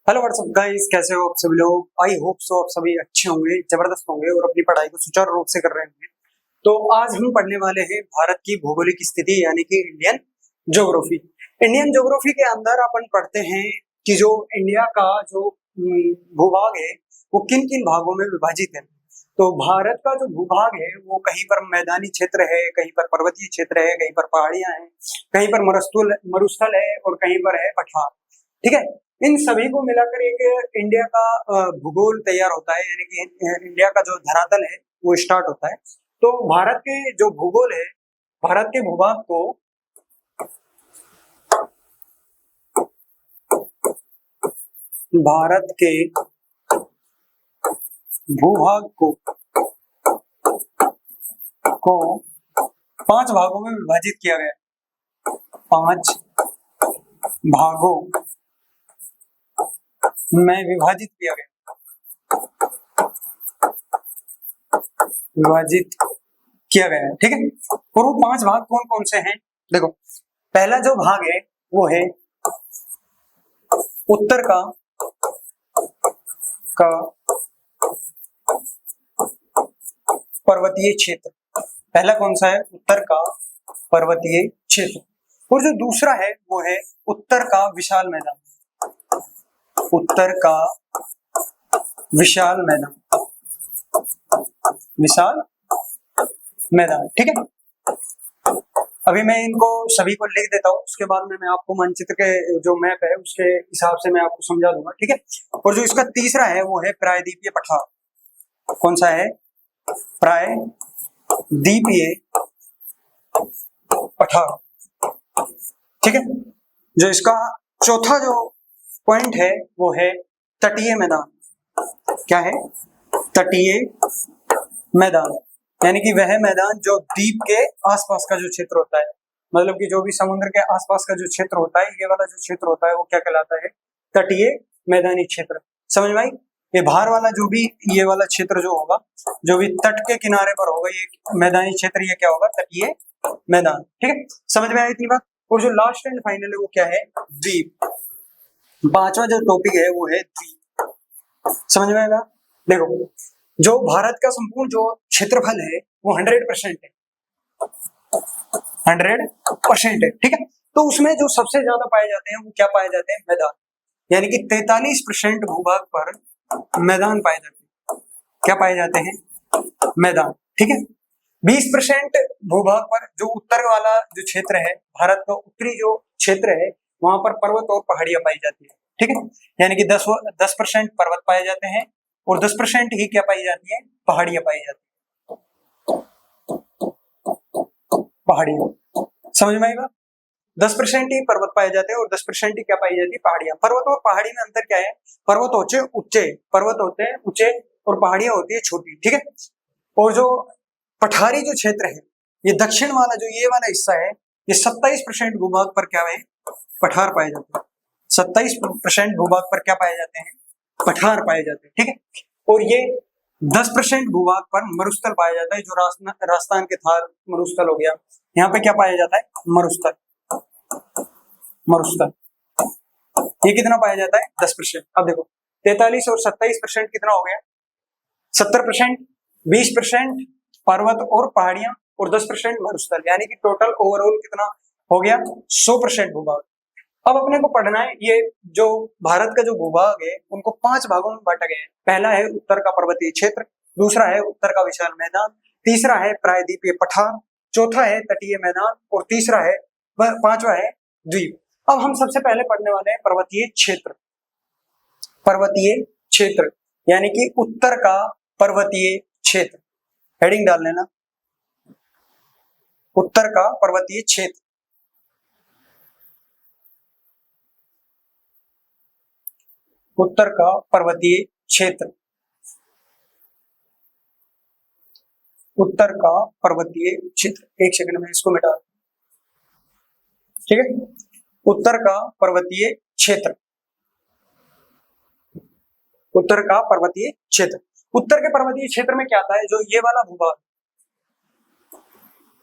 Hello what's up guys, कैसे हो आप सभी लोग। आई होप सो आप सभी अच्छे होंगे, जबरदस्त होंगे और अपनी पढ़ाई को सुचारू रूप से कर रहे होंगे। तो आज हम पढ़ने वाले हैं भारत की भौगोलिक स्थिति यानी कि इंडियन ज्योग्राफी। इंडियन ज्योग्राफी के अंदर अपन पढ़ते हैं कि जो इंडिया का जो भूभाग है वो किन किन भागों में विभाजित है। तो भारत का जो भूभाग है वो कहीं पर मैदानी क्षेत्र है, कहीं पर पर्वतीय क्षेत्र है, कहीं पर पहाड़ियां हैं, कहीं पर मरुस्थल है और कहीं पर है पठार। ठीक है। इन सभी को मिलाकर एक इंडिया का भूगोल तैयार होता है, यानी कि इंडिया का जो धरातल है वो स्टार्ट होता है। तो भारत के जो भूगोल है, भारत के भूभाग को भारत के भूभाग को 5 भागों में विभाजित किया गया है। 5 भागों में विभाजित किया गया, विभाजित किया गया है। ठीक है। और वो 5 भाग कौन कौन से हैं? देखो, पहला जो भाग है वो है उत्तर का पर्वतीय क्षेत्र। पहला कौन सा है? उत्तर का पर्वतीय क्षेत्र। और जो दूसरा है वो है उत्तर का विशाल मैदान। उत्तर का विशाल मैदान, विशाल मैदान। ठीक है। अभी मैं इनको सभी को लिख देता हूँ, उसके बाद में मैं आपको मानचित्र के जो मैप है उसके हिसाब से मैं आपको समझा दूंगा। ठीक है। और जो इसका तीसरा है वो है प्रायद्वीपीय पठार। कौन सा है? प्रायद्वीपीय पठार। ठीक है। जो इसका चौथा जो पॉइंट है वो है तटीय मैदान। क्या है? तटीय मैदान, यानी कि वह मैदान जो द्वीप के आसपास का जो क्षेत्र होता है, मतलब कि जो भी समुद्र के आसपास का जो क्षेत्र होता है, ये वाला जो क्षेत्र होता है वो क्या कहलाता है? तटीय मैदानी क्षेत्र। समझ में आई? ये बाहर वाला जो भी ये वाला क्षेत्र जो होगा, जो भी तट के किनारे पर होगा, ये मैदानी क्षेत्र, ये क्या होगा? तटीय मैदान। ठीक है। समझ में आई इतनी बात? और जो लास्ट एंड फाइनल है वो क्या है? द्वीप। 5वां जो टॉपिक है वो है द्वीप। समझ में आएगा? देखो, जो भारत का संपूर्ण जो क्षेत्रफल है वो 100% है, 100% है। ठीक है। तो उसमें जो सबसे ज्यादा पाए जाते हैं वो क्या पाए जाते हैं? मैदान। यानी कि 43% भूभाग पर मैदान पाए जाते हैं। क्या पाए जाते हैं? मैदान। ठीक है। 20% भूभाग पर जो उत्तर वाला जो क्षेत्र है, भारत का उत्तरी जो क्षेत्र है, वहां पर पर्वत और पहाड़ियां पाई जाती है। ठीक है। यानी कि 10% पर्वत पाए जाते हैं और 10% ही क्या पाई जाती है? पहाड़ियां पाई जाती है। पहाड़ियां। समझ में आएगा? 10% ही पर्वत पाए जाते हैं और 10% ही क्या पाई जाती है? पहाड़ियां। पर्वत और पहाड़ी में अंतर क्या है? पर्वत होते ऊंचे, पर्वत होते हैं ऊंचे और पहाड़ियां होती है छोटी। ठीक है। और जो पठारी जो क्षेत्र है, ये दक्षिण वाला जो ये वाला हिस्सा है, ये 27% भूभाग पर क्या है? पठार पाए जाते हैं। 27% भूभाग पर क्या पाए जाते हैं? पठार पाए जाते हैं। ठीक है। और ये 10% भूभाग पर मरुस्थल पाया जाता है, जो राजस्थान के थार मरुस्थल हो गया, यहाँ पे क्या पाया जाता है? मरुस्थल। मरुस्थल ये कितना पाया जाता है? 10%। अब देखो, 43 और 27% कितना हो गया? 70%। 20% पर्वत और पहाड़ियां और 10% मरुस्थल, यानी कि टोटल ओवरऑल कितना हो गया? 100% भूभाग। अब अपने को पढ़ना है ये जो भारत का जो भूभाग है उनको 5 भागों में बांटा गया है। पहला है उत्तर का पर्वतीय क्षेत्र, दूसरा है उत्तर का विशाल मैदान, तीसरा है प्रायद्वीपीय पठार, चौथा है तटीय मैदान और तीसरा है 5वां है द्वीप। अब हम सबसे पहले पढ़ने वाले हैं पर्वतीय क्षेत्र। पर्वतीय क्षेत्र यानी कि उत्तर का पर्वतीय क्षेत्र। हेडिंग डाल लेना, उत्तर का पर्वतीय क्षेत्र। उत्तर का पर्वतीय क्षेत्र। उत्तर का पर्वतीय क्षेत्र। एक सेकंड में इसको मिटा। ठीक है। उत्तर का पर्वतीय क्षेत्र। उत्तर का पर्वतीय क्षेत्र। उत्तर के पर्वतीय क्षेत्र में क्या आता है? जो ये वाला भूभाग,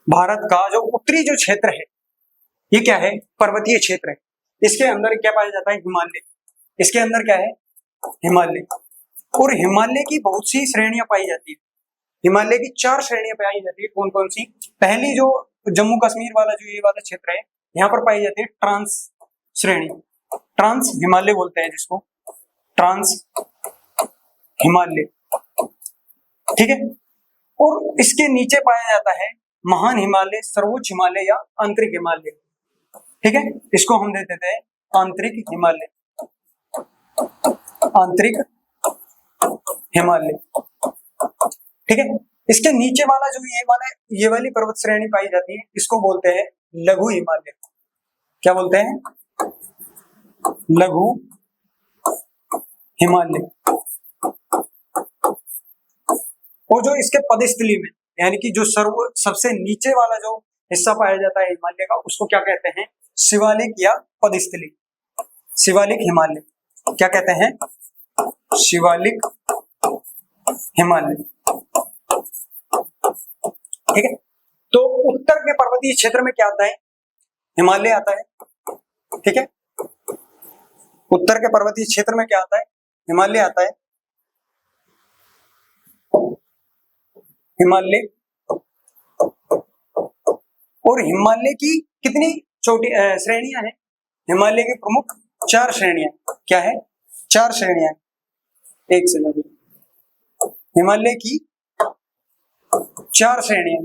भारत का जो उत्तरी जो क्षेत्र है, ये क्या है? पर्वतीय क्षेत्र है। इसके अंदर क्या पाया जाता है? हिमालय। इसके अंदर क्या है, हिमालय। और हिमालय की बहुत सी श्रेणियां पाई जाती है। हिमालय की 4 श्रेणियां पाई जाती है। कौन कौन सी? पहली जो जम्मू कश्मीर वाला जो ये वाला क्षेत्र है, यहाँ पर पाई जाती है ट्रांस श्रेणी, ट्रांस हिमालय बोलते हैं जिसको, ट्रांस हिमालय, ठीक है। और इसके नीचे पाया जाता है महान हिमालय, सर्वोच्च हिमालय या आंतरिक हिमालय, ठीक है। इसको हम दे देते हैं आंतरिक हिमालय, आंतरिक हिमालय, ठीक है। इसके नीचे वाला जो ये वाली पर्वत श्रेणी पाई जाती है, इसको बोलते हैं लघु हिमालय। क्या बोलते हैं? लघु हिमालय। और जो इसके पदस्थली में, यानी कि जो सबसे नीचे वाला जो हिस्सा पाया जाता है हिमालय का, उसको क्या कहते हैं? शिवालिक या पदस्थली, शिवालिक हिमालय। क्या कहते हैं? शिवालिक हिमालय, ठीक है। तो उत्तर के पर्वतीय क्षेत्र में क्या आता है? हिमालय आता है, ठीक है। उत्तर के पर्वतीय क्षेत्र में क्या आता है? हिमालय आता है, हिमालय। और हिमालय की कितनी छोटी श्रेणियां हैं? हिमालय की प्रमुख 4 श्रेणियां। क्या है? 4 श्रेणियां। एक सेकंड, हिमालय की 4 श्रेणियां,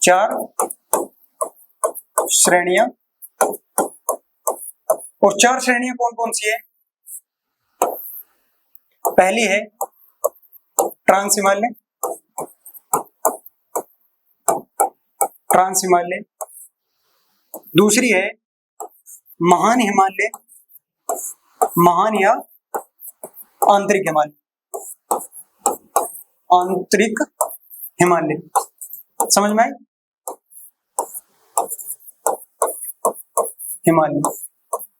4 श्रेणियां। और 4 श्रेणियां कौन कौन सी है? पहली है ट्रांस हिमालय, ट्रांस हिमालय। दूसरी है महान हिमालय, महान या आंतरिक हिमालय, आंतरिक हिमालय। समझ में आई? हिमालय,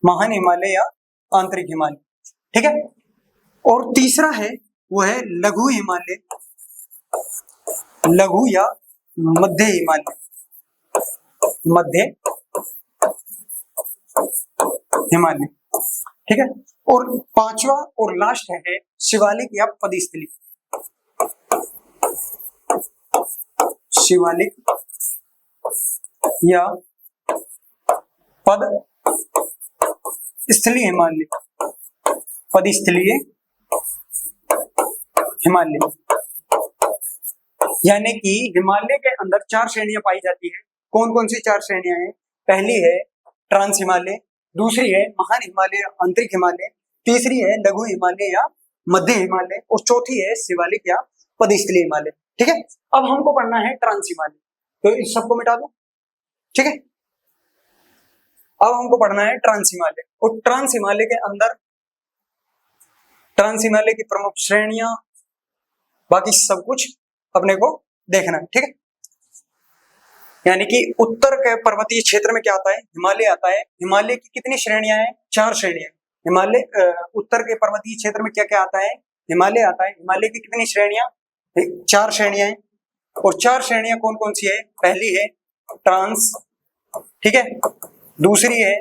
महान हिमालय या आंतरिक हिमालय, ठीक है। और तीसरा है वो है लघु हिमालय, लघु या मध्य हिमालय, मध्य हिमालय, ठीक है। और पांचवा और लास्ट है शिवालिक या पदस्थली, शिवालिक या पद स्थलीय हिमालय, पदस्थलीय हिमालय। यानी कि हिमालय के अंदर 4 श्रेणियां पाई जाती है। कौन कौन सी 4 श्रेणियां हैं? पहली है ट्रांस हिमालय, दूसरी है महान हिमालय आंतरिक हिमालय, तीसरी है लघु हिमालय या मध्य हिमालय, और चौथी है शिवालिक या पदस्थलीय हिमालय, ठीक है। अब हमको पढ़ना है ट्रांस हिमालय, तो इस सबको मिटा दो, ठीक है। अब हमको पढ़ना है ट्रांस हिमालय। और ट्रांस हिमालय के अंदर ट्रांस हिमालय की प्रमुख श्रेणियां, बाकी सब कुछ अपने को देखना है, ठीक है। यानी कि उत्तर के पर्वतीय क्षेत्र में क्या आता है? हिमालय आता है। हिमालय की कितनी श्रेणियां हैं? 4 श्रेणियां। हिमालय उत्तर के पर्वतीय क्षेत्र में क्या क्या आता है? हिमालय आता है। हिमालय की कितनी श्रेणियां? 4 श्रेणियां हैं। और 4 श्रेणियां कौन कौन सी है? पहली है ट्रांस, ठीक है। दूसरी है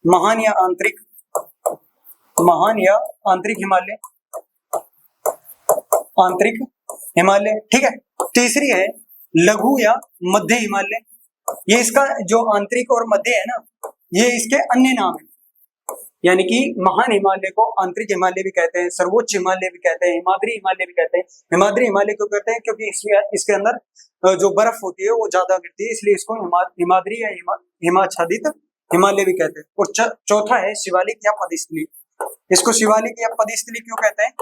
महान या आंतरिक, महान या आंतरिक हिमालय, आंतरिक हिमालय, ठीक है। तीसरी है लघु या मध्य हिमालय। ये इसका जो आंतरिक और मध्य है ना, ये इसके अन्य नाम है। यानी कि महान हिमालय को आंतरिक हिमालय भी कहते हैं, सर्वोच्च हिमालय भी कहते हैं, हिमाद्री हिमालय भी कहते हैं। हिमाद्री हिमालय क्यों कहते हैं? क्योंकि इसके अंदर जो बर्फ होती है वो ज्यादा गिरती है, इसलिए इसको हिमाद्री या हिमाच्छादित हिमालय भी कहते हैं। और चौथा है शिवालिक या पदस्थली। इसको शिवालिक या पदस्थली क्यों कहते हैं?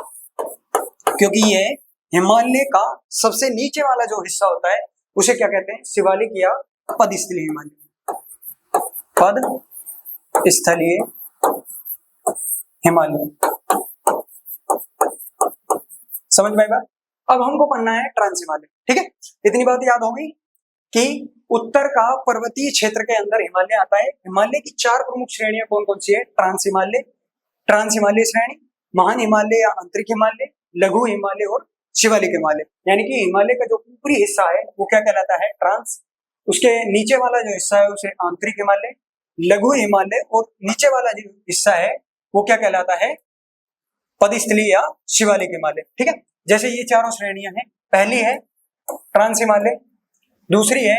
क्योंकि ये हिमालय का सबसे नीचे वाला जो हिस्सा होता है उसे क्या कहते हैं? शिवालिक या पदस्थलीय हिमालय, पदस्थलीय हिमालय। समझ में आएगा? अब हमको पढ़ना है ट्रांस हिमालय, ठीक है। इतनी बात याद होगी कि उत्तर का पर्वतीय क्षेत्र के अंदर हिमालय आता है। हिमालय की 4 प्रमुख श्रेणियां कौन कौन सी है? ट्रांस हिमालय, ट्रांस हिमालय श्रेणी, महान हिमालय या आंतरिक हिमालय, लघु हिमालय और शिवालिक हिमालय। यानी कि हिमालय का जो ऊपरी हिस्सा है वो क्या कहलाता है? ट्रांस। उसके नीचे वाला जो हिस्सा है उसे आंतरिक हिमालय, लघु हिमालय, और नीचे वाला जो हिस्सा है वो क्या कहलाता है, पदस्थलीय या शिवालिक हिमालय। ठीक है, जैसे ये चारों श्रेणियां हैं, पहली है ट्रांस हिमालय, दूसरी है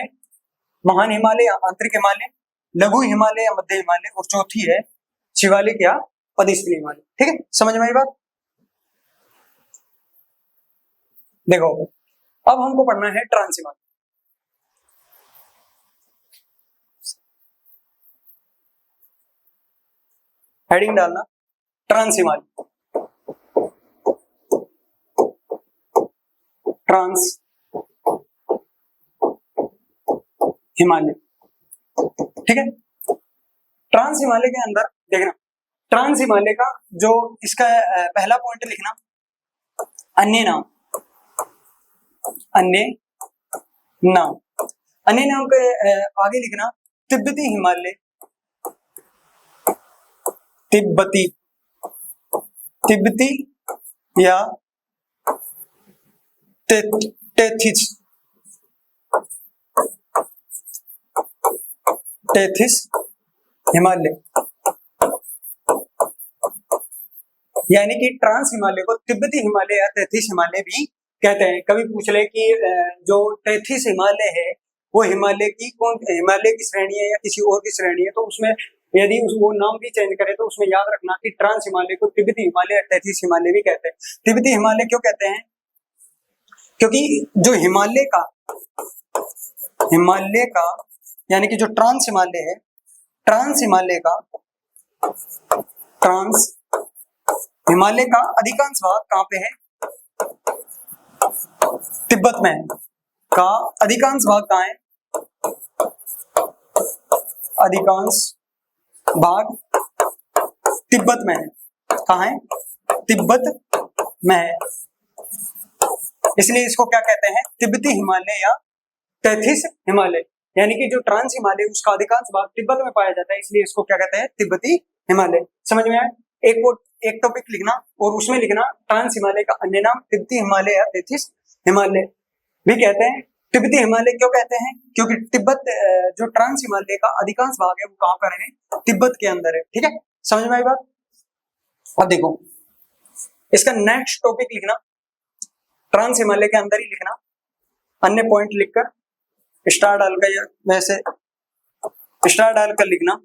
महान हिमालय या आंतरिक हिमालय, लघु हिमालय या मध्य हिमालय, और चौथी है शिवालिक या पदस्थलीय हिमालय। ठीक है, समझ में आई बात। देखो अब हमको पढ़ना है ट्रांस हिमालय। हेडिंग डालना ट्रांस हिमालय, ट्रांस हिमालय। ठीक है, ट्रांस हिमालय के अंदर देखना, ट्रांस हिमालय का जो इसका पहला पॉइंट लिखना, अन्य नाम, अन्य नाम, अन्य नाम के आगे लिखना तिब्बती हिमालय, तिब्बती, तिब्बती या टेथिस, टेथिस हिमालय, यानी कि ट्रांस हिमालय को तिब्बती हिमालय या टेथिस हिमालय भी कहते हैं। कभी पूछ ले कि जो टेथिस हिमालय है वो हिमालय की कौन, हिमालय की श्रेणी है या किसी और की श्रेणी है, तो उसमें यदि वो नाम भी चेंज करे तो उसमें याद रखना कि ट्रांस हिमालय को तिब्बती हिमालय या टेथिस हिमालय भी कहते हैं। तिब्बती हिमालय क्यों कहते हैं, क्योंकि जो हिमालय का यानी कि जो ट्रांस हिमालय है, ट्रांस हिमालय का, ट्रांस हिमालय का अधिकांश भाग कहां पे है, तिब्बत में है। का अधिकांश भाग कहां है, अधिकांश भाग तिब्बत में है। कहां है, तिब्बत में है, इसलिए इसको क्या कहते हैं, तिब्बती हिमालय या टेथिस हिमालय। यानी कि जो ट्रांस हिमालय उसका अधिकांश भाग तिब्बत में पाया जाता है, इसलिए इसको क्या कहते हैं, तिब्बती हिमालय। समझ में आया। एक टॉपिक लिखना और उसमें लिखना ट्रांस हिमालय का अन्य नाम तिब्बती हिमालय या टेथिस हिमालय भी कहते हैं। तिब्बती हिमालय क्यों कहते हैं, क्योंकि तिब्बत, जो ट्रांस हिमालय का अधिकांश भाग है वो कहां पर है, तिब्बत के अंदर है। ठीक है, समझ में आई बात। अब देखो इसका नेक्स्ट टॉपिक लिखना, ट्रांस हिमालय के अंदर ही लिखना, अन्य पॉइंट लिखकर स्टार डालकर, या वैसे स्टार डालकर लिखना,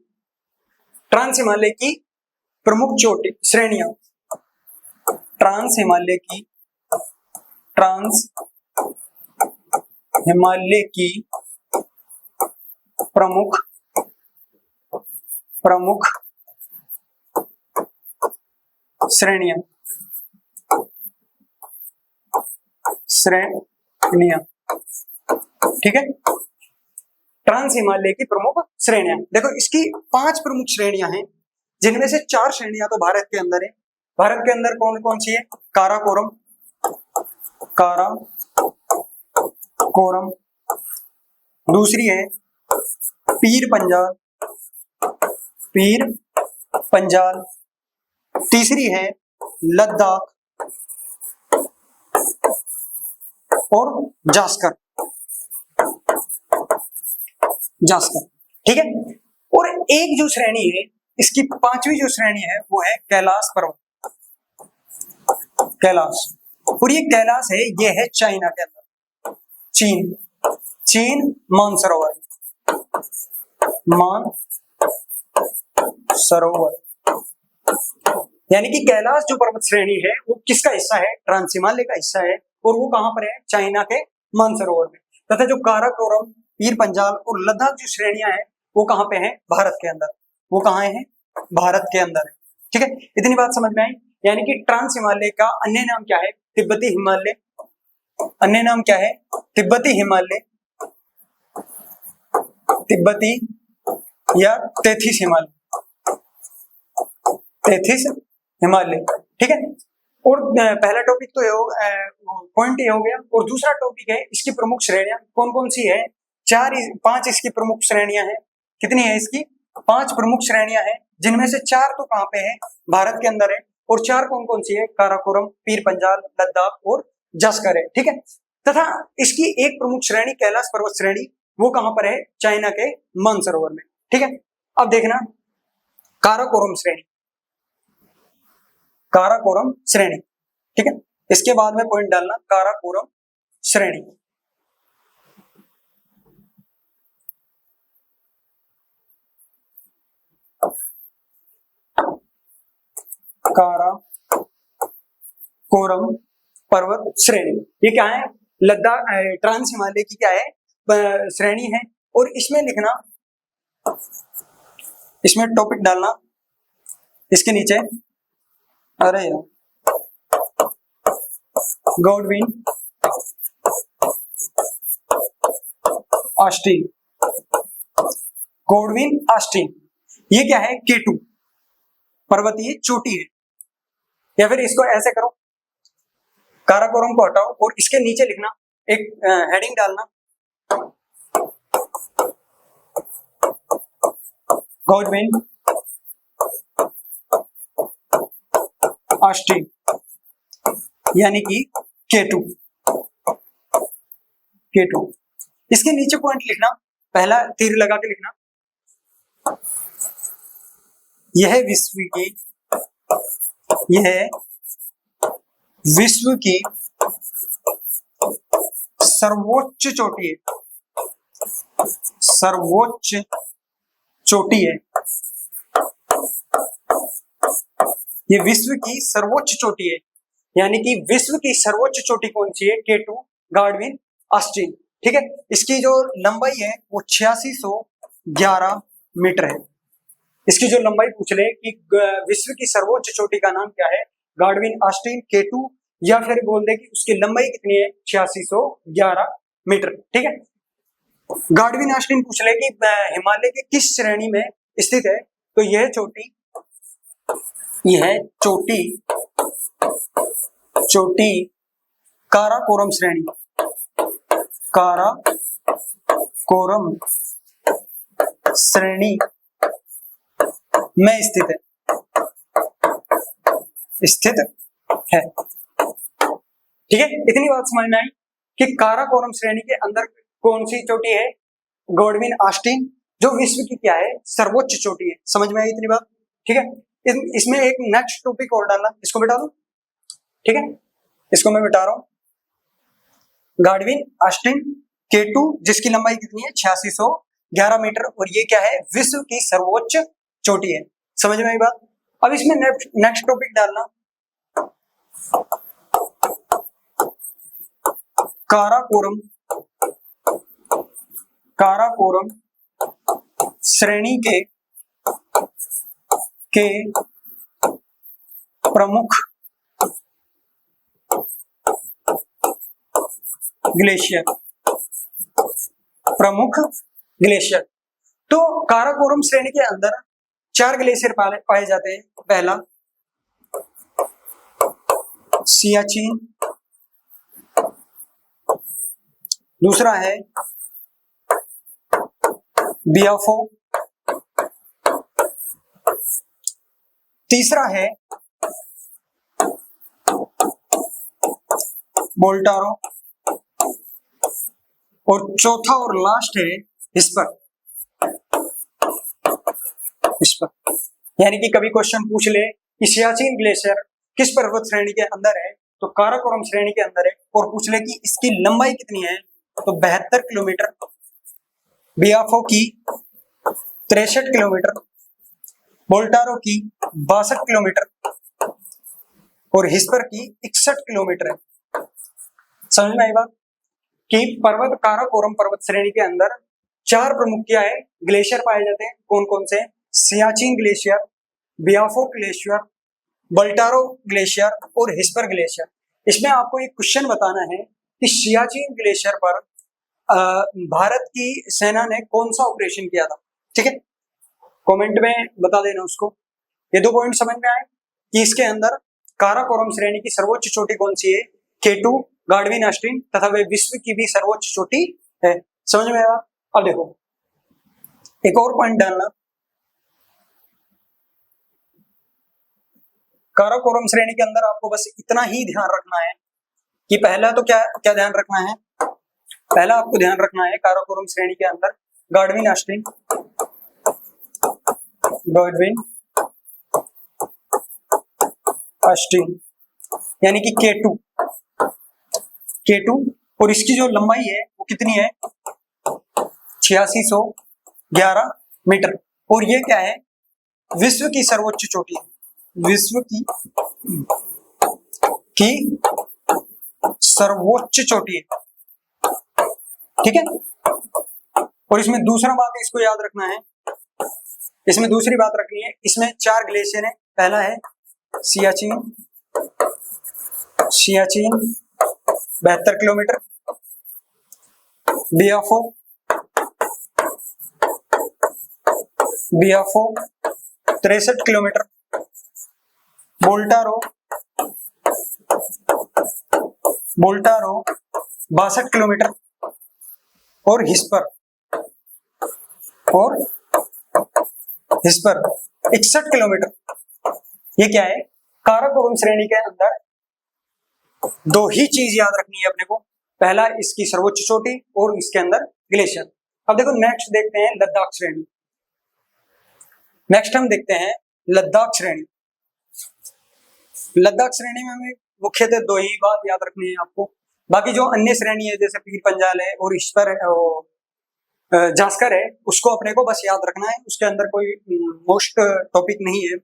ट्रांस हिमालय की प्रमुख चोटी श्रेणियां, ट्रांस हिमालय की, ट्रांस हिमालय की प्रमुख श्रेणियां, ठीक है। ट्रांस हिमालय की प्रमुख श्रेणियां, देखो इसकी 5 प्रमुख श्रेणियां हैं, जिनमें से 4 श्रेणियां तो भारत के अंदर है। भारत के अंदर कौन कौन सी है, काराकोरम, काराकोरम, दूसरी है पीर पंजाल, तीसरी है लद्दाख और जास्कर, ठीक है। और एक जो श्रेणी है, इसकी 5वीं जो श्रेणी है वो है कैलाश पर्वत, कैलाश। और ये कैलाश है, ये है चाइना के अंदर, चीन मानसरोवर, यानी कि कैलाश जो पर्वत श्रेणी है वो किसका हिस्सा है, ट्रांस हिमालय का हिस्सा है, और वो कहां पर है, चाइना के मानसरोवर में। तथा जो काराकोरम, पीर पंजाल और लद्दाख जो श्रेणियां हैं वो कहां पे हैं, भारत के अंदर। वो कहां है, भारत के अंदर है। ठीक है, इतनी बात समझ में आई। यानी कि ट्रांस हिमालय का अन्य नाम क्या है, तिब्बती हिमालय, अन्य नाम क्या है, तिब्बती हिमालय, तिब्बती या टेथिस हिमालय, ठीक है। और पहला टॉपिक तो पॉइंट ये हो गया। और दूसरा टॉपिक है इसकी प्रमुख श्रेणियां कौन कौन सी है, 5 इसकी प्रमुख श्रेणियां हैं। कितनी है इसकी, 5 प्रमुख श्रेणियां हैं, जिनमें से 4 तो कहां पे है, भारत के अंदर है, और 4 कौन कौन सी है, काराकोरम, पीर पंजाल, लद्दाख और जास्कर है। ठीक है, तथा इसकी एक प्रमुख श्रेणी कैलाश पर्वत श्रेणी, वो कहां पर है, चाइना के मानसरोवर में। ठीक है, अब देखना काराकोरम श्रेणी, काराकोरम श्रेणी। ठीक है, इसके बाद में पॉइंट डालना काराकोरम श्रेणी। काराकोरम पर्वत श्रेणी, ये क्या है? लद्दाख ट्रांस हिमालय की क्या है? श्रेणी है। और इसमें लिखना, इसमें टॉपिक डालना इसके नीचे, अरे यार, गॉडविन ऑस्टिन, गॉडविन ऑस्टिन, ये क्या है? K2 पर्वतीय चोटी है। या फिर इसको ऐसे करो, काराकोरम को हटाओ और इसके नीचे लिखना, एक हेडिंग डालना, गॉडविन ऑस्टिन, यानी कि K2। इसके नीचे पॉइंट लिखना, पहला तीर लगा के लिखना, यह विश्व की सर्वोच्च चोटी है, सर्वोच्च चोटी है। ये विश्व की सर्वोच्च चोटी है, यानी कि विश्व की सर्वोच्च चोटी कौन सी है? K2 Godwin Austen. ठीक है, इसकी जो लंबाई है वो 8611 मीटर है। इसकी जो लंबाई पूछ ले कि विश्व की सर्वोच्च चोटी का नाम क्या है? गॉडविन ऑस्टिन K2, या फिर बोल दे कि उसकी लंबाई कितनी है? 8611 मीटर। ठीक है, गॉडविन ऑस्टिन पूछ ले कि हिमालय के किस श्रेणी में स्थित है, तो यह चोटी काराकोरम श्रेणी, काराकोरम श्रेणी में स्थित है। ठीक है, इतनी बात समझ में आई कि काराकोरम श्रेणी के अंदर कौन सी चोटी है? गॉडविन ऑस्टिन, जो विश्व की क्या है? सर्वोच्च चोटी है। समझ में आई इतनी बात? ठीक है, इसमें एक नेक्स्ट टॉपिक और डालना, इसको मिटा दो। ठीक है, इसको मैं मिटा रहा हूं, गॉडविन ऑस्टिन K2, जिसकी लंबाई कितनी है? 8611 मीटर, और ये क्या है? विश्व की सर्वोच्च चोटी है। समझ में आई बात? अब इसमें नेक्स्ट टॉपिक डालना, काराकोरम श्रेणी के प्रमुख ग्लेशियर, तो काराकोरम श्रेणी के अंदर 4 ग्लेशियर पाए जाते हैं। पहला सियाचिन, दूसरा है बियाफो, तीसरा है बोल्टारो, और चौथा और लास्ट है हिस्पर। यानी कि कभी क्वेश्चन पूछ ले कि सियाचिन ग्लेशियर किस पर्वत श्रेणी के अंदर है, तो काराकोरम श्रेणी के अंदर है, और पूछ ले कि इसकी लंबाई कितनी है, तो 72 किलोमीटर, बियाफो की 63 किलोमीटर, बोल्टारो की 62 किलोमीटर, और हिस्पर की 61 किलोमीटर है। समझ में आई बात? कि पर्वत काराकोरम पर्वत श्रेणी के अंदर 4 प्रमुख क्या है? ग्लेशियर पाए जाते हैं। कौन कौन से? सियाचिन ग्लेशियर, बियाफो ग्लेशियर, बोल्टारो ग्लेशियर और हिस्पर ग्लेशियर। इसमें आपको एक क्वेश्चन बताना है कि सियाचिन ग्लेशियर पर भारत की सेना ने कौन सा ऑपरेशन किया था। ठीक है, कमेंट में बता देना उसको। ये 2 पॉइंट समझ में आए कि इसके अंदर काराकोरम श्रेणी की सर्वोच्च चोटी कौन सी है? K2 गॉडविन ऑस्टिन, तथा वे विश्व की भी सर्वोच्च चोटी है। समझ में आया? अब देखो एक और पॉइंट डालना, काराकोरम श्रेणी के अंदर आपको बस इतना ही ध्यान रखना है कि पहला तो क्या ध्यान रखना है? पहला आपको ध्यान रखना है काराकोरम श्रेणी के अंदर गॉडविन ऑस्टिन, अस्टीन यानी कि K2 और इसकी जो लंबाई है वो कितनी है 8611 मीटर। और ये क्या है विश्व की सर्वोच्च चोटी है, विश्व की सर्वोच्च चोटी है, ठीक है। और इसमें दूसरा बात इसको याद रखना है, इसमें दूसरी बात रखनी है, इसमें 4 ग्लेशियर है। पहला है सियाचिन 72 किलोमीटर, बियाफो 63 किलोमीटर, बोल्टारो 62 किलोमीटर और हिस्पर 61 किलोमीटर। ये क्या है काराकोरम श्रेणी के अंदर 2 ही चीज याद रखनी है अपने को, पहला इसकी सर्वोच्च चोटी और इसके अंदर ग्लेशियर। अब देखो नेक्स्ट देखते हैं लद्दाख श्रेणी। नेक्स्ट हम देखते हैं लद्दाख श्रेणी। लद्दाख श्रेणी में हमें मुख्यतः 2 ही बात याद रखनी है आपको, बाकी जो अन्य श्रेणी है जैसे पीर पंजाल है और इस पर जास्कर है उसको अपने को बस याद रखना है, उसके अंदर कोई मोस्ट टॉपिक नहीं है,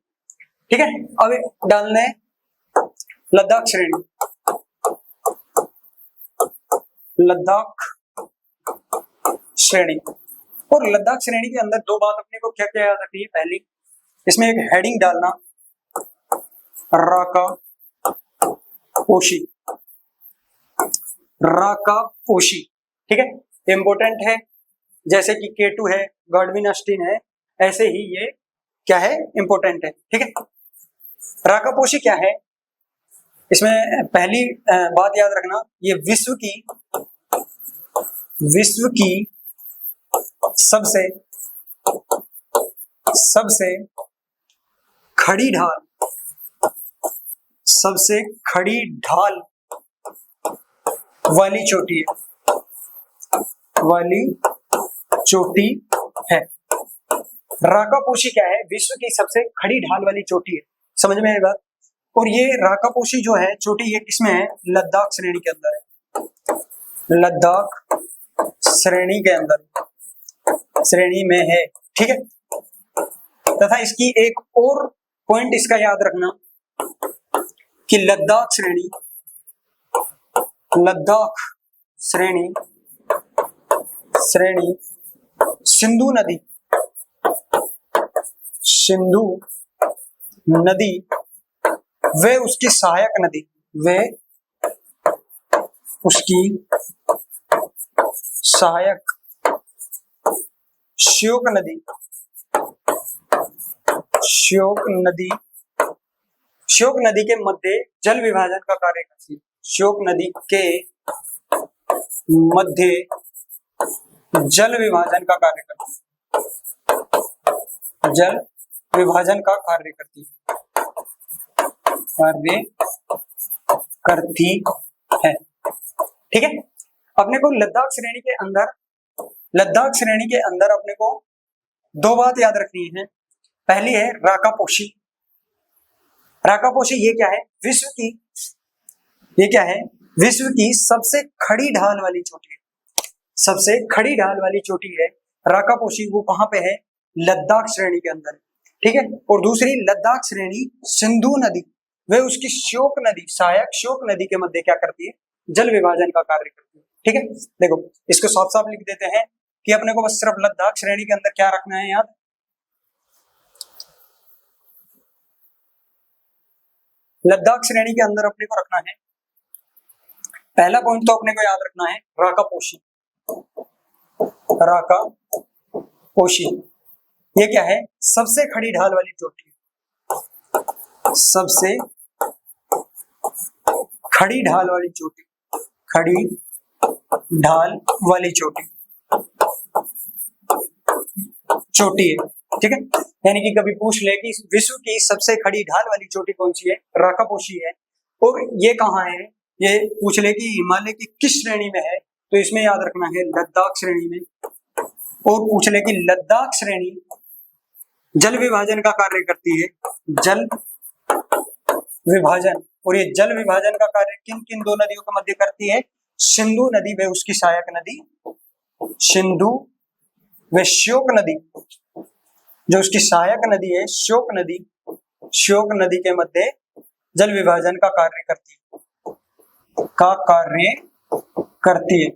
ठीक है। अब डालने लद्दाख श्रेणी, लद्दाख श्रेणी। और लद्दाख श्रेणी के अंदर 2 बात अपने को क्या क्या याद रखनी है। पहली इसमें एक हेडिंग डालना राका पोशी, राका पोशी, ठीक है, इंपॉर्टेंट है। जैसे कि K2 है, गॉडविन अस्टीन है, ऐसे ही ये क्या है इंपॉर्टेंट है, ठीक है। राका पोशी क्या है, इसमें पहली बात याद रखना, ये विश्व की सबसे खड़ी ढाल वाली चोटी है। राका पोशी क्या है विश्व की सबसे खड़ी ढाल वाली चोटी है, समझ में आई बात। और ये राका पोशी जो है चोटी ये किसमें है लद्दाख श्रेणी के अंदर है, लद्दाख श्रेणी के अंदर श्रेणी में है, ठीक है। तथा इसकी एक और पॉइंट इसका याद रखना कि लद्दाख श्रेणी सिंधु नदी वे उसकी सहायक नदी, श्योक नदी के मध्य जल विभाजन का कार्य करती है, श्योक नदी के मध्य जल विभाजन का कार्य करती है, ठीक है। अपने को लद्दाख श्रेणी के अंदर अपने को 2 बात याद रखनी है। पहली है राका पोशी ये क्या है विश्व की सबसे खड़ी ढाल वाली चोटी है, राका पोशी। वो कहां पे है लद्दाख श्रेणी के अंदर, ठीक है। और दूसरी लद्दाख श्रेणी सिंधु नदी वे उसकी सहायक श्योक नदी के मध्य क्या करती है जल विभाजन का कार्य करती है, ठीक है। देखो इसको साफ साफ लिख देते हैं कि अपने को बस सिर्फ लद्दाख श्रेणी के अंदर क्या रखना है याद, लद्दाख श्रेणी के अंदर अपने को रखना है, पहला पॉइंट तो अपने को याद रखना है राका पोशी। ये क्या है सबसे खड़ी ढाल वाली चोटी, सबसे खड़ी ढाल वाली चोटी है, ठीक है। यानी कि कभी पूछ ले कि विश्व की सबसे खड़ी ढाल वाली चोटी कौन सी है, राका पोशी है। और ये कहाँ है, ये पूछ ले कि हिमालय की किस श्रेणी में है, तो इसमें याद रखना है लद्दाख श्रेणी में। और पूछ ले कि लद्दाख श्रेणी जल विभाजन का कार्य करती है, जल विभाजन, और ये जल विभाजन का कार्य किन किन दो नदियों के मध्य करती है? सिंधु नदी व उसकी सहायक नदी, सिंधु व श्योक नदी, जो उसकी सहायक नदी है श्योक नदी, श्योक नदी के मध्य जल विभाजन का कार्य करती है,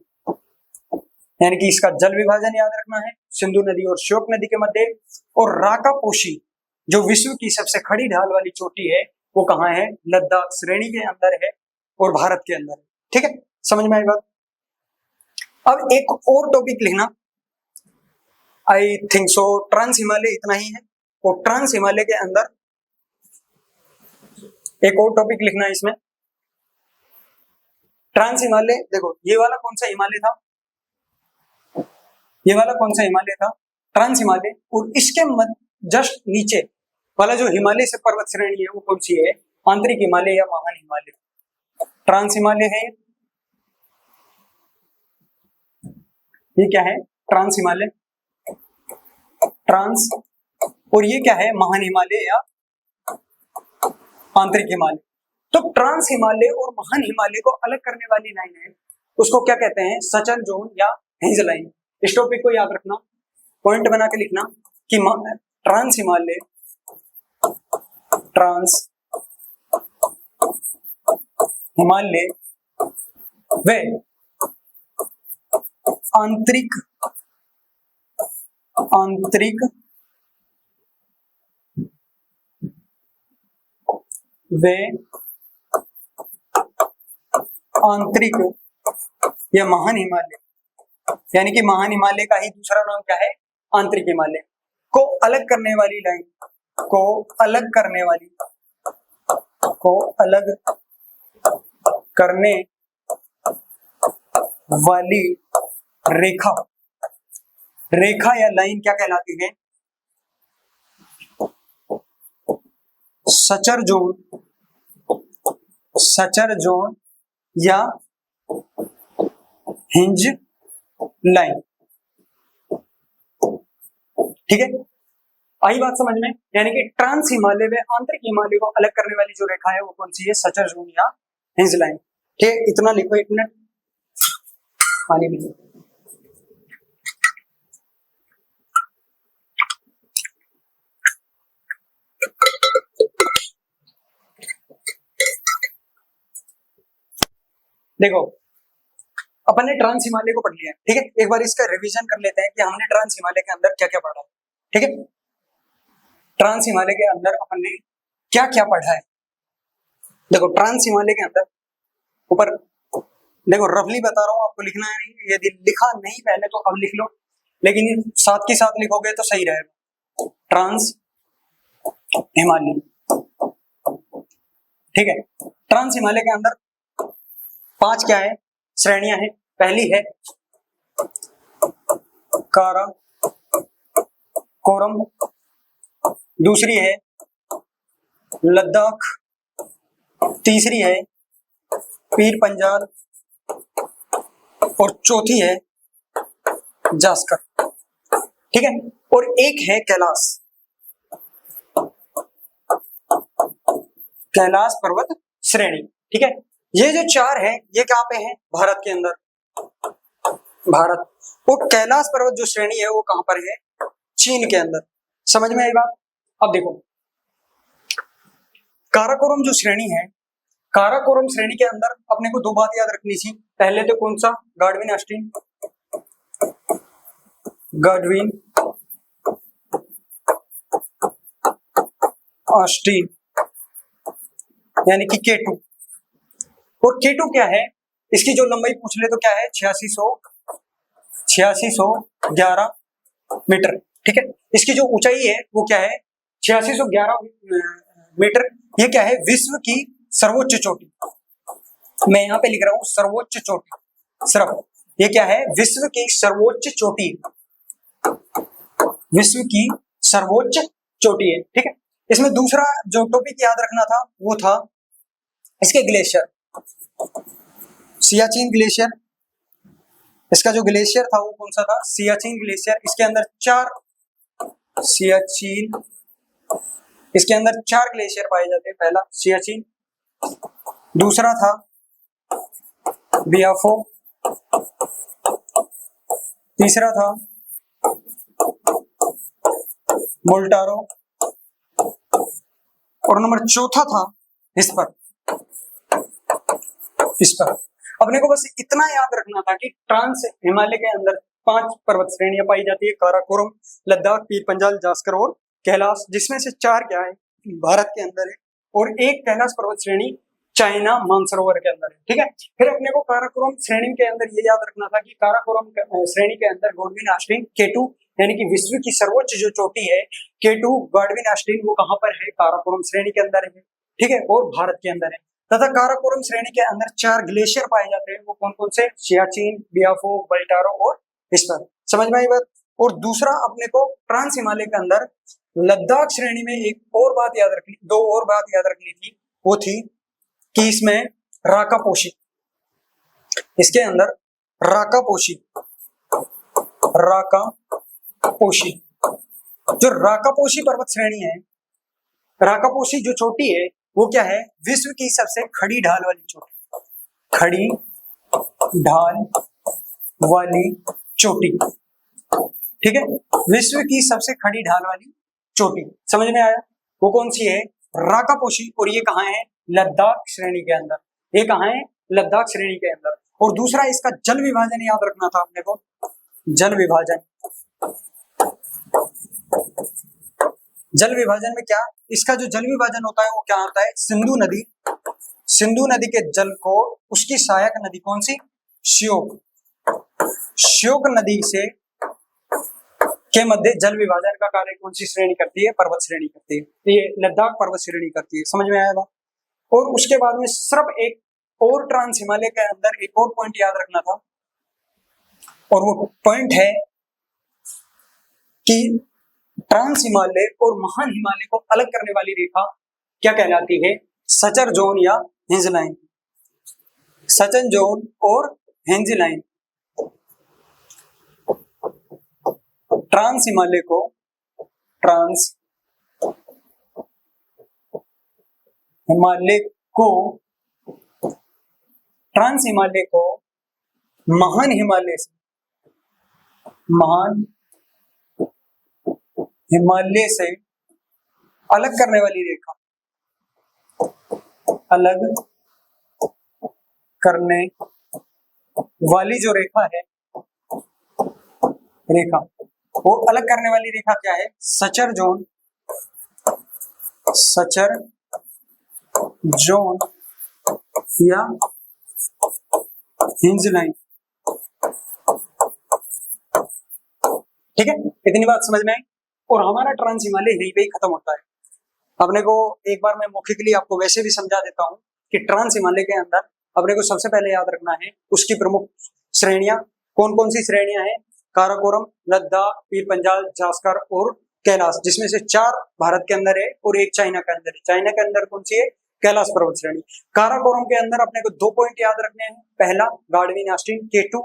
यानी कि इसका जल विभाजन याद रखना है सिंधु नदी और श्योक नदी के मध्य। और राकापोशी जो विश्व की सबसे खड़ी ढाल वाली चोटी है वो कहाँ है? लद्दाख श्रेणी के अंदर है और भारत के अंदर है। ठीक है, समझ में आई बात? अब एक और टॉपिक लिखना, I think so trans Himalaya इतना ही है, और ट्रांस हिमालय के अंदर एक और टॉपिक लिखना है इसमें। ट्रांस हिमालय, देखो ये वाला कौन सा हिमालय था? ये वाला कौन सा हिमालय था? ट्रांस हिमालय। और इसके जस्ट नीचे वाला जो हिमालय से पर्वत श्रेणी है वो कौन सी है? आंतरिक हिमालय या महान हिमालय। ट्रांस हिमालय है ये क्या है? Trans Himalaya, trans. और ये क्या है? महान हिमालय या आंतरिक हिमालय। तो ट्रांस हिमालय और महान हिमालय को अलग करने वाली लाइन है, उसको क्या कहते हैं? सचल जोन या हिंज लाइन। इस टॉपिक को याद रखना, पॉइंट बना के लिखना कि ट्रांस हिमालय, ट्रांस हिमालय व आंतरिक या महान हिमालय, यानी कि महान हिमालय का ही दूसरा नाम क्या है? आंतरिक हिमालय, को अलग करने वाली लाइन, को अलग करने वाली रेखा या लाइन क्या कहलाती है? सचर जोन या हिंज लाइन। ठीक है, आई बात समझ में? यानी कि ट्रांस हिमालय व आंतरिक हिमालय को अलग करने वाली जो रेखा है वो कौन सी है? सचर जोन या हिंज लाइन। ठीक है, इतना लिखो, एक मिनट पानी भी। देखो अपन ने ट्रांस हिमालय को पढ़ लिया, ठीक है। एक बार इसका रिवीजन कर लेते हैं कि हमने ट्रांस हिमालय के अंदर क्या क्या पढ़ा, ठीक है। ट्रांस हिमालय के अंदर अपन ने क्या क्या पढ़ा है। देखो ट्रांस हिमालय के अंदर ऊपर देखो रफली बता रहा हूँ आपको, लिखना है नहीं, यदि लिखा नहीं पहले तो अब लिख लो, लेकिन साथ के साथ लिखोगे तो सही रहेगा। ट्रांस हिमालय, ठीक है। ट्रांस हिमालय के अंदर 5 क्या है? श्रेणियां हैं। पहली है काराकोरम, दूसरी है लद्दाख, तीसरी है पीर पंजाल और चौथी है जास्कर, ठीक है। और एक है कैलाश, कैलाश पर्वत श्रेणी, ठीक है। ये जो 4 है ये कहाँ पे है? भारत के अंदर, भारत। और कैलाश पर्वत जो श्रेणी है वो कहां पर है? चीन के अंदर। समझ में आई बात? अब देखो काराकोरम जो श्रेणी है, काराकोरम श्रेणी के अंदर अपने को 2 बात याद रखनी थी। पहले तो कौन सा? गाडविन ऑस्टिन, गाडविन ऑस्टिन यानी कि K2। और K2 क्या है? इसकी जो लंबाई पूछ ले तो क्या है? 8611 मीटर, ठीक है। इसकी जो ऊंचाई है वो क्या है? 8611 मीटर। ये क्या है? विश्व की सर्वोच्च चोटी। मैं यहाँ पे लिख रहा हूँ सर्वोच्च चोटी, सिर्फ। ये क्या है? विश्व की सर्वोच्च चोटी, विश्व की सर्वोच्च चोटी है, ठीक है। इसमें दूसरा जो टॉपिक याद रखना था वो था इसके ग्लेशियर, सियाचिन ग्लेशियर। इसका जो ग्लेशियर था वो कौन सा था? सियाचिन ग्लेशियर। इसके अंदर 4 सियाचिन, इसके अंदर 4 ग्लेशियर पाए जाते हैं। पहला सियाचिन, दूसरा था बियाफो, तीसरा था मोल्टारो, और नंबर चौथा था हिस्पर। अपने को बस इतना याद रखना था कि ट्रांस हिमालय के अंदर 5 पर्वत श्रेणियां पाई जाती है, काराकोरम, लद्दाख, पीर पंजाल, जास्कर और कैलाश, जिसमें से 4 क्या है भारत के अंदर है, और एक कैलाश पर्वत श्रेणी चाइना मानसरोवर के अंदर है। ठीक है, फिर अपने को काराकोरम श्रेणी के अंदर ये याद रखना था कि काराकोरम श्रेणी के अंदर गॉडविन ऑस्टिन K2 यानी कि विश्व की सर्वोच्च जो चोटी है K2 गॉडविन ऑस्टिन, वो कहां पर है, काराकोरम श्रेणी के अंदर है। ठीक है, और भारत के अंदर है। तथा काराकोरम श्रेणी के अंदर 4 ग्लेशियर पाए जाते हैं, वो कौन कौन से, सियाचिन, बियाफो, बल्टारो और हिस्पर। समझ में आई बात। और दूसरा अपने को ट्रांस हिमालय के अंदर लद्दाख श्रेणी में एक और बात याद रखनी, 2 और बात याद रखनी थी, वो थी कि इसमें राकापोशी, इसके अंदर राकापोशी, जो राकापोशी पर्वत श्रेणी है, राकापोशी जो चोटी है वो क्या है, विश्व की सबसे खड़ी ढाल वाली चोटी, खड़ी ढाल वाली चोटी। ठीक है, विश्व की सबसे खड़ी ढाल वाली चोटी, समझ में आया। वो कौन सी है, राकापोशी, और ये कहाँ है, लद्दाख श्रेणी के अंदर। ये कहाँ है, लद्दाख श्रेणी के अंदर। और दूसरा इसका जल विभाजन याद रखना था अपने को, जल विभाजन। जल विभाजन में क्या, इसका जो जल विभाजन होता है वो क्या होता है, सिंधु नदी के जल को उसकी सहायक नदी कौन सी, श्योक नदी से के मध्य जल विभाजन का कार्य कौन सी श्रेणी करती है, पर्वत श्रेणी करती है, ये लद्दाख पर्वत श्रेणी करती है। समझ में आया बात। और उसके बाद में सिर्फ एक और ट्रांस हिमालय के अंदर एक और पॉइंट याद रखना था, और वो पॉइंट है कि ट्रांस हिमालय और महान हिमालय को अलग करने वाली रेखा क्या कहलाती है, सचर जोन या हिंज लाइन। सचर जोन और हिंज लाइन ट्रांस हिमालय को महान हिमालय से अलग करने वाली रेखा, अलग करने वाली जो रेखा है, वो अलग करने वाली रेखा क्या है, सचर जोन या हिंज लाइन। ठीक है, इतनी बात समझ में आई। और हमारा ट्रांस हिमालय यहीं पे ही खत्म होता है। अपने को एक बार मैं मौखिकली आपको वैसे भी समझा देता हूं कि ट्रांस हिमालय के अंदर अपने को सबसे पहले याद रखना है उसकी प्रमुख श्रेणियां, कौन कौन सी श्रेणियां हैं, काराकोरम, लद्दाख, पीर पंजाल, जास्कर और कैलाश, जिसमें से 4 भारत के अंदर है और एक चाइना के अंदर है। चाइना के अंदर कौन सी है, कैलाश पर्वत श्रेणी। काराकोरम के अंदर अपने को 2 पॉइंट याद रखने हैं। पहला, गॉडविन ऑस्टिन K2,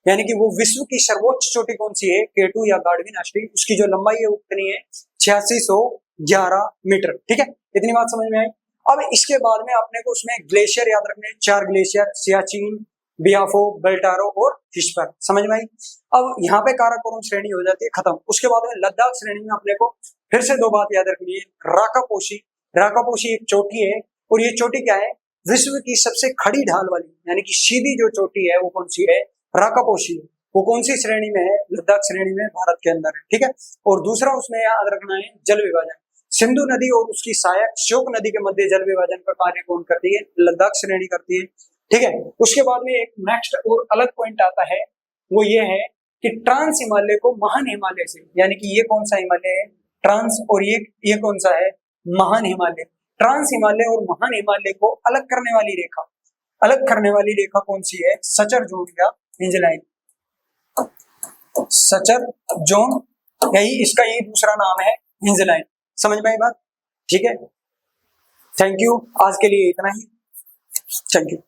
यानी कि वो विश्व की सर्वोच्च चोटी कौन सी है, K2 या गॉडविन ऑस्टिन, उसकी जो लंबाई है वो कितनी है, 8611 मीटर। ठीक है, इतनी बात समझ में आई। अब इसके बाद में अपने को उसमें ग्लेशियर याद रखने हैं, 4 ग्लेशियर, सियाचिन, बियाफो, बल्टारो और हिस्पर। समझ में आई। अब यहाँ पे काराकोरम श्रेणी हो जाती है खत्म। उसके बाद में लद्दाख श्रेणी में अपने को फिर से 2 बात याद रखनी है। राकापोशी एक चोटी है, और ये चोटी क्या है, विश्व की सबसे खड़ी ढाल वाली, यानी कि सीधी जो चोटी है वो कौन सी है, राकापोशी। वो कौन सी श्रेणी में है, लद्दाख श्रेणी में, भारत के अंदर है। ठीक है, और दूसरा उसमें याद रखना है जल विभाजन। सिंधु नदी और उसकी सहायक श्योक नदी के मध्य जल विभाजन का कार्य कौन करती है, लद्दाख श्रेणी करती है। ठीक है, उसके बाद में एक नेक्स्ट और अलग पॉइंट आता है, वो ये है कि ट्रांस हिमालय को महान हिमालय से, यानी कि ये कौन सा हिमालय है, ट्रांस, और ये कौन सा है, महान हिमालय। ट्रांस हिमालय और महान हिमालय को अलग करने वाली रेखा कौन सी है, सचर जोन या हिंज लाइन। सचर जोन, यही इसका ये दूसरा नाम है, हिंज लाइन। समझ में आई बात। ठीक है, थैंक यू, आज के लिए इतना ही। Thank you.